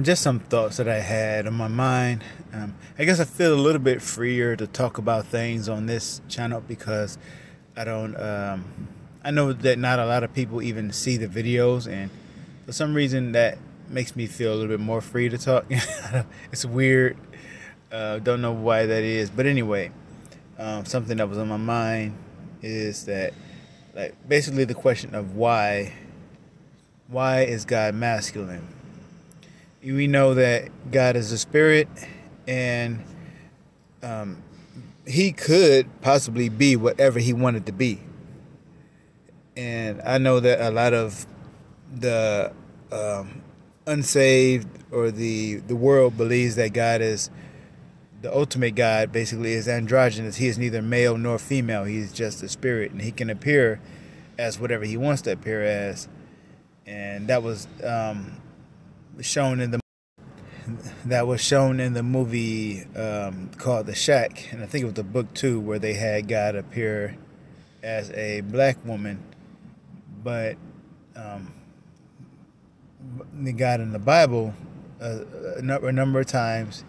Just some thoughts that I had on my mind. I guess I feel a little bit freer to talk about things on this channel because I don't. I know that not a lot of people even see the videos, and for some reason that makes me feel a little bit more free to talk. It's weird. Don't know why that is, but anyway, something that was on my mind is that, like, basically the question of why is God masculine? We know that God is a spirit, and um, he could possibly be whatever he wanted to be. And I know that a lot of the unsaved or the world believes that God is the ultimate God. Basically, is androgynous. He is neither male nor female. He's just a spirit, and he can appear as whatever he wants to appear as. And that was shown in the movie called The Shack, and I think it was the book too, where they had God appear as a black woman, but the God in the Bible a number of times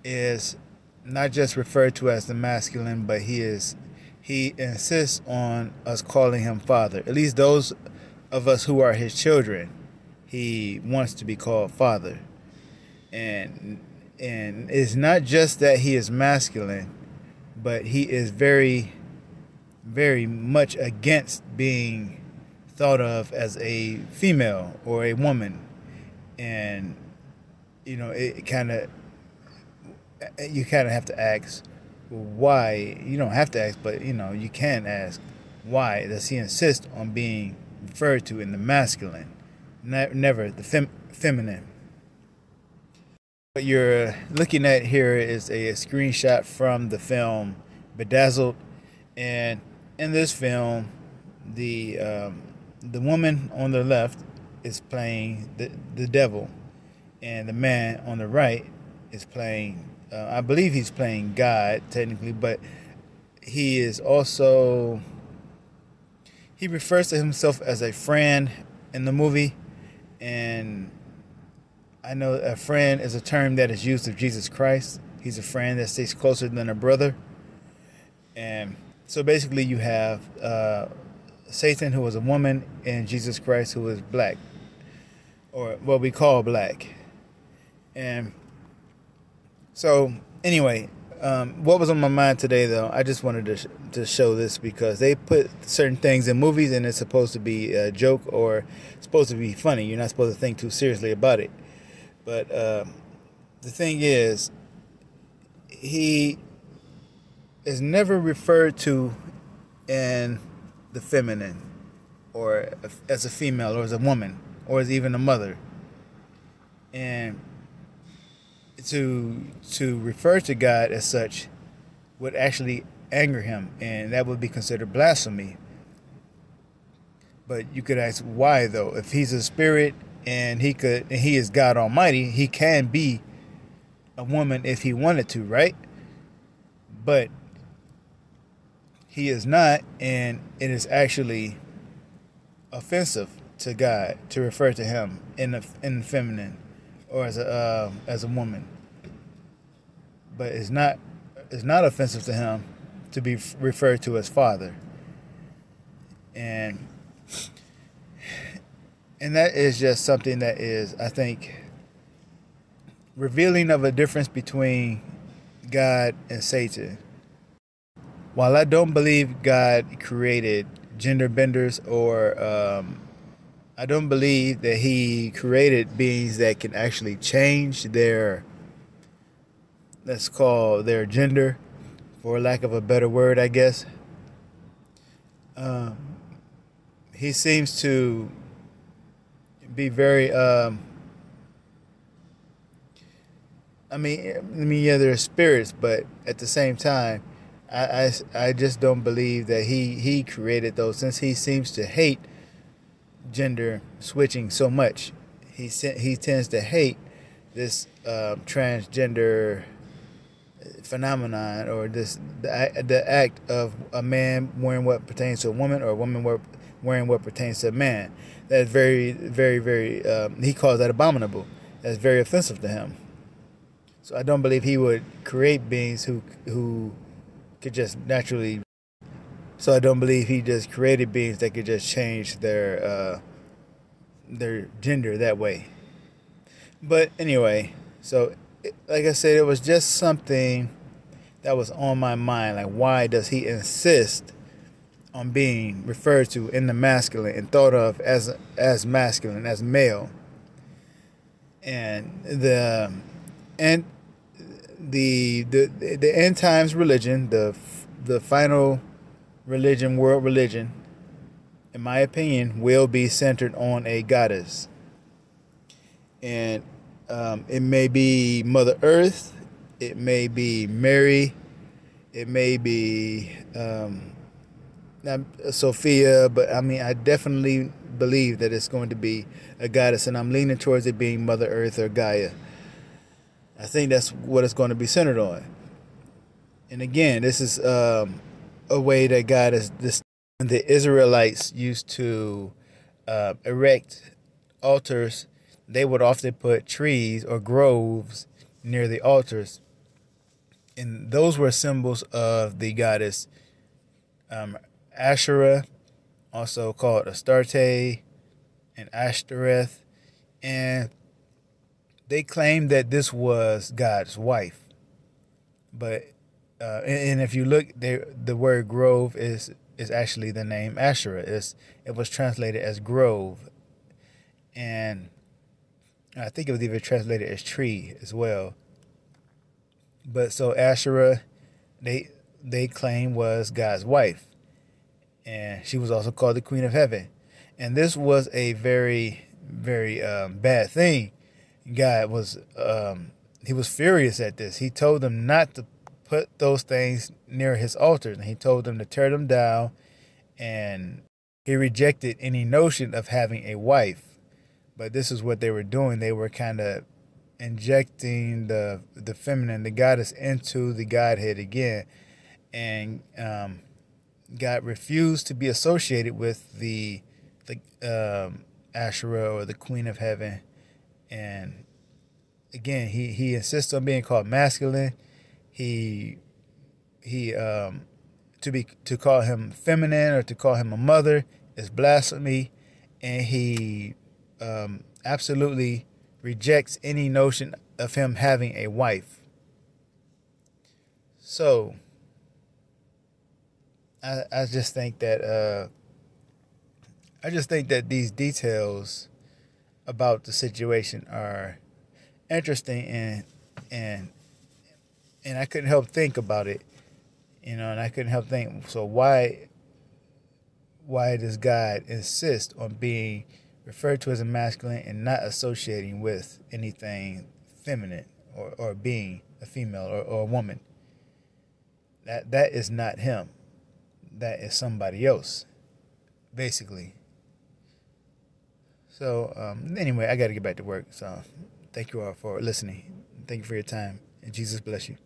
is not just referred to as the masculine, but he insists on us calling him Father. At least those of us who are his children, he wants to be called Father. And it's not just that he is masculine, but he is very, very much against being thought of as a female or a woman. And it kind of, you kind of have to ask why. You don't have to ask, but you can ask, why does he insist on being referred to in the masculine, never the feminine? What you're looking at here is a screenshot from the film Bedazzled, and in this film, the woman on the left is playing the devil, and the man on the right is playing. I believe he's playing God technically, but he is also. He refers to himself as a friend in the movie, and I know a friend is a term that is used of Jesus Christ. He's a friend that stays closer than a brother. And so basically you have Satan, who was a woman, and Jesus Christ, who is black, or what we call black. And so anyway, what was on my mind today, though, I just wanted to show this because they put certain things in movies and it's supposed to be a joke or supposed to be funny. You're not supposed to think too seriously about it. But the thing is, he is never referred to in the feminine, or as a female, or as a woman, or as even a mother. And to refer to God as such would actually anger him, and that would be considered blasphemy. But you could ask, why though? If he's a spirit and he is God Almighty, he can be a woman if he wanted to, right? But he is not, and it is actually offensive to God to refer to him in the feminine or as a woman. But it's not offensive to him to be referred to as Father. And that is just something that is, I think, revealing of a difference between God and Satan. While I don't believe God created gender benders, or I don't believe that he created beings that can actually change their, let's call their gender, for lack of a better word, I guess. He seems to be very, yeah, they're spirits, but at the same time, I just don't believe that he created those, since he seems to hate gender switching so much. He tends to hate this transgender phenomenon, or the act of a man wearing what pertains to a woman, or a woman wearing what pertains to a man. That's very, very, very. He calls that abominable. that's very offensive to him. So I don't believe he would create beings who could just naturally. So I don't believe he just created beings that could just change their gender that way. But anyway, so like I said, it was just something that was on my mind. Like, why does he insist on being referred to in the masculine and thought of as masculine, as male? And the end times religion, the final religion, world religion, in my opinion, will be centered on a goddess. And it may be Mother Earth, it may be Mary, it may be not Sophia, but I mean, I definitely believe that it's going to be a goddess, and I'm leaning towards it being Mother Earth or Gaia. I think that's what it's going to be centered on. And again, this is a way that God is this. When the Israelites used to erect altars, they would often put trees or groves near the altars. And those were symbols of the goddess Asherah, also called Astarte and Ashtoreth. And they claimed that this was God's wife. But and if you look there, the word grove is actually the name Asherah. It was translated as grove, and I think it was even translated as tree as well. But so Asherah, they claim was God's wife, and she was also called the Queen of Heaven. And this was a very, very bad thing. God was he was furious at this. He told them not to put those things near his altars, and he told them to tear them down, and he rejected any notion of having a wife. But this is what they were doing. They were kind of injecting the feminine, the goddess, into the Godhead again. And God refused to be associated with the Asherah or the Queen of Heaven. And again, he insists on being called masculine. To call him feminine or to call him a mother is blasphemy, and he absolutely rejects any notion of him having a wife. So I just think that these details about the situation are interesting, and I couldn't help think about it, and I couldn't help think. So why does God insist on being referred to as a masculine and not associating with anything feminine or being a female or a woman? That is not him. That is somebody else, basically. So anyway, I got to get back to work. So thank you all for listening. Thank you for your time. And Jesus bless you.